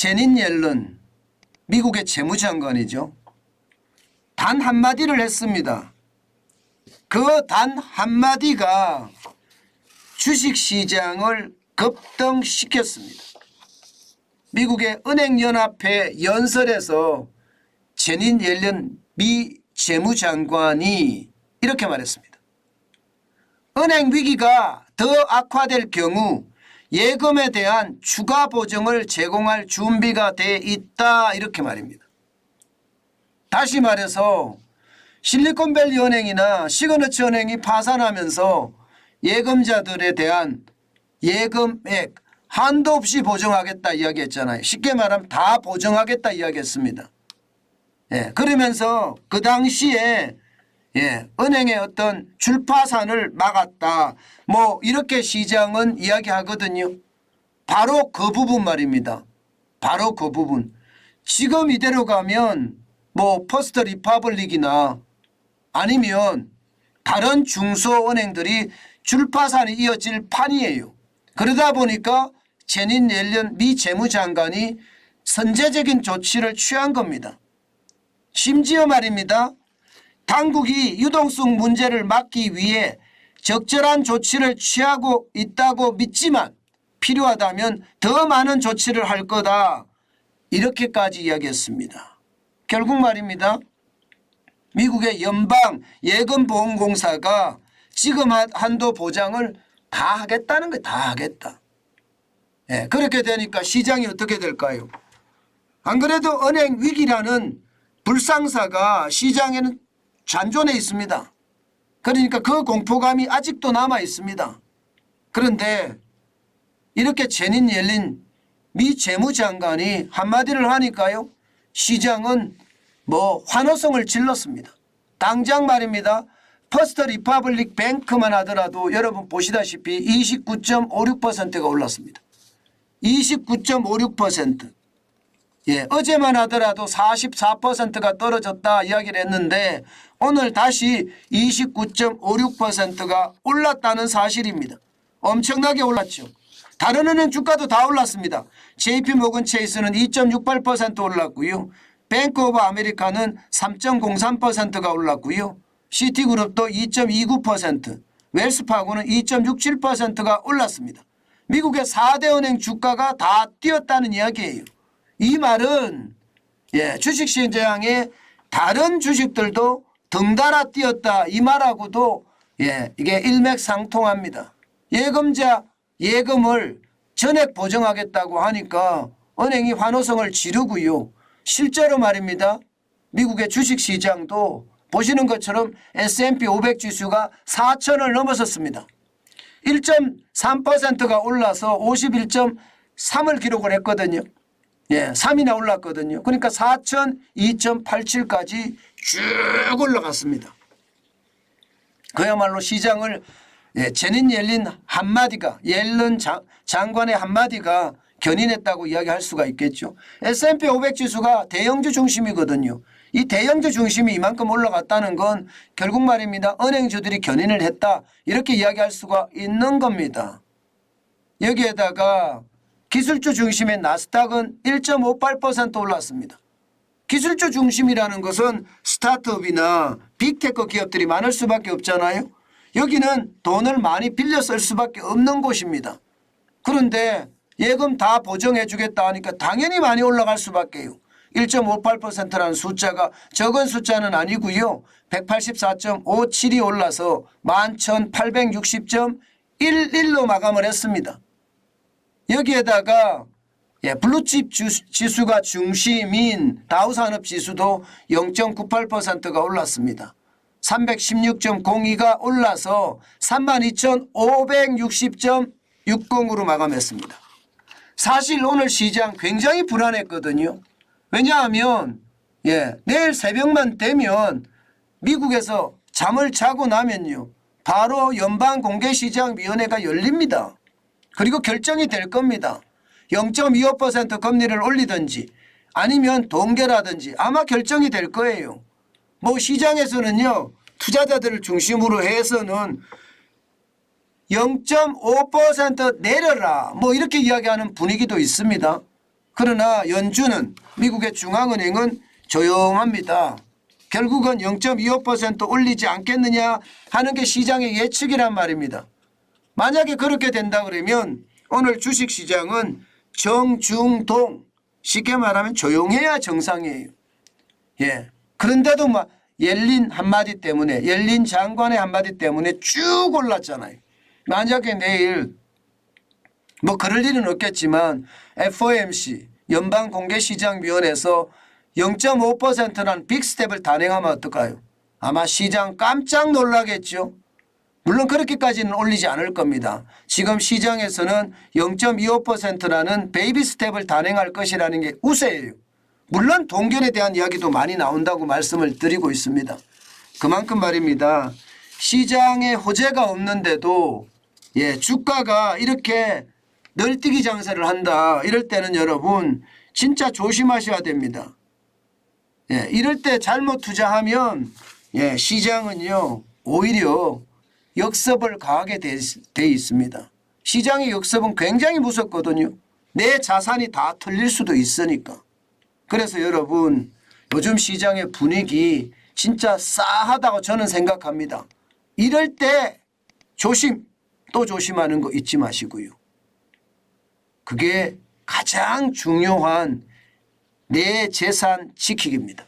제닛 옐런 미국의 재무장관이죠. 단 한마디를 했습니다. 그 단 한마디가 주식시장을 급등시켰습니다. 미국의 은행연합회 연설에서 제닛 옐런 미 재무장관이 이렇게 말했습니다. 은행 위기가 더 악화될 경우 예금에 대한 추가 보증을 제공할 준비가 돼 있다 이렇게 말입니다. 다시 말해서 실리콘밸리 은행이나 시그너처 은행이 파산하면서 예금자들에 대한 예금액 한도 없이 보증하겠다 이야기했잖아요. 쉽게 말하면 다 보증하겠다 이야기했습니다. 그러면서 그 당시에 은행의 어떤 줄파산을 막았다. 뭐 이렇게 시장은 이야기하거든요. 바로 그 부분 말입니다. 바로 그 부분. 지금 이대로 가면 뭐 퍼스트 리퍼블릭이나 아니면 다른 중소은행들이 줄파산이 이어질 판이에요. 그러다 보니까 제닛 옐런 미 재무장관이 선제적인 조치를 취한 겁니다. 심지어 말입니다. 당국이 유동성 문제를 막기 위해 적절한 조치를 취하고 있다고 믿지만 필요하다면 더 많은 조치를 할 거다. 이렇게까지 이야기했습니다. 결국 말입니다. 미국의 연방 예금보험공사가 지금 한도 보장을 다 하겠다는 거예요. 다 하겠다. 그렇게 되니까 시장이 어떻게 될까요? 안 그래도 은행 위기라는 불상사가 시장에는 잔존해 있습니다. 그러니까 그 공포감이 아직도 남아 있습니다. 그런데 이렇게 제닛 옐런 미 재무장관이 한마디를 하니까요. 시장은 뭐 환호성을 질렀습니다. 당장 말입니다. 퍼스트 리퍼블릭 뱅크만 하더라도 여러분 보시다시피 29.56%가 올랐습니다. 29.56%. 어제만 하더라도 44%가 떨어졌다 이야기를 했는데 오늘 다시 29.56%가 올랐다는 사실입니다. 엄청나게 올랐죠. 다른 은행 주가도 다 올랐습니다. JP모건 체이스는 2.68% 올랐고요. 뱅크 오브 아메리카는 3.03%가 올랐고요. 시티그룹도 2.29%, 웰스파고는 2.67%가 올랐습니다. 미국의 4대 은행 주가가 다 뛰었다는 이야기예요. 이 말은 주식시장의 다른 주식들도 덩달아 뛰었다 이 말하고도 이게 일맥상통합니다. 예금자 예금을 전액 보증하겠다고 하니까 은행이 환호성을 지르고요. 실제로 말입니다. 미국의 주식시장도 보시는 것처럼 S&P 500 지수가 4,000을 넘어섰습니다. 1.3%가 올라서 51.3을 기록을 했거든요. 3이나 올랐거든요. 그러니까 4,002.87까지 쭉 올라갔습니다. 그야말로 시장을 제닛 옐런 한마디가 옐런 장관의 한마디가 견인했다고 이야기할 수가 있겠죠. S&P 500 지수가 대형주 중심이거든요. 이 대형주 중심이 이만큼 올라갔다는 건 결국 말입니다. 은행주들이 견인을 했다 이렇게 이야기할 수가 있는 겁니다. 여기에다가 기술주 중심의 나스닥은 1.58% 올랐습니다. 기술주 중심이라는 것은 스타트업이나 빅테크 기업들이 많을 수밖에 없잖아요. 여기는 돈을 많이 빌려 쓸 수밖에 없는 곳입니다. 그런데 예금 다 보정해 주겠다 하니까 당연히 많이 올라갈 수밖에요. 1.58%라는 숫자가 적은 숫자는 아니고요. 184.57이 올라서 11,860.11로 마감을 했습니다. 여기에다가 블루칩 지수가 중심인 다우산업지수도 0.98%가 올랐습니다. 316.02가 올라서 32,560.60으로 마감했습니다. 사실 오늘 시장 굉장히 불안했거든요. 왜냐하면 내일 새벽만 되면 미국에서 잠을 자고 나면요. 바로 연방공개시장위원회가 열립니다. 그리고 결정이 될 겁니다. 0.25% 금리를 올리든지 아니면 동결하든지 아마 결정이 될 거예요. 뭐 시장에서는요. 투자자들을 중심으로 해서는 0.5% 내려라 뭐 이렇게 이야기하는 분위기도 있습니다. 그러나 연준은 미국의 중앙은행은 조용합니다. 결국은 0.25% 올리지 않겠느냐 하는 게 시장의 예측이란 말입니다. 만약에 그렇게 된다 그러면 오늘 주식시장은 정중동, 쉽게 말하면 조용해야 정상이에요. 예. 그런데도 막 옐린 한마디 때문에, 옐린 장관의 한마디 때문에 쭉 올랐잖아요. 만약에 내일 뭐 그럴 일은 없겠지만 FOMC 연방공개시장위원회에서 0.5%라는 빅스텝을 단행하면 어떨까요? 아마 시장 깜짝 놀라겠죠. 물론 그렇게까지는 올리지 않을 겁니다. 지금 시장에서는 0.25%라는 베이비 스텝을 단행할 것이라는 게 우세예요. 물론 동결에 대한 이야기도 많이 나온다고 말씀을 드리고 있습니다. 그만큼 말입니다. 시장에 호재가 없는데도 주가가 이렇게 널뛰기 장세를 한다. 이럴 때는 여러분 진짜 조심하셔야 됩니다. 이럴 때 잘못 투자하면 시장은요 오히려 역습을 가하게 돼 있습니다. 시장의 역습은 굉장히 무섭거든요. 내 자산이 다 털릴 수도 있으니까. 그래서 여러분 요즘 시장의 분위기 진짜 싸하다고 저는 생각합니다. 이럴 때 조심 또 조심하는 거 잊지 마시고요. 그게 가장 중요한 내 재산 지키기입니다.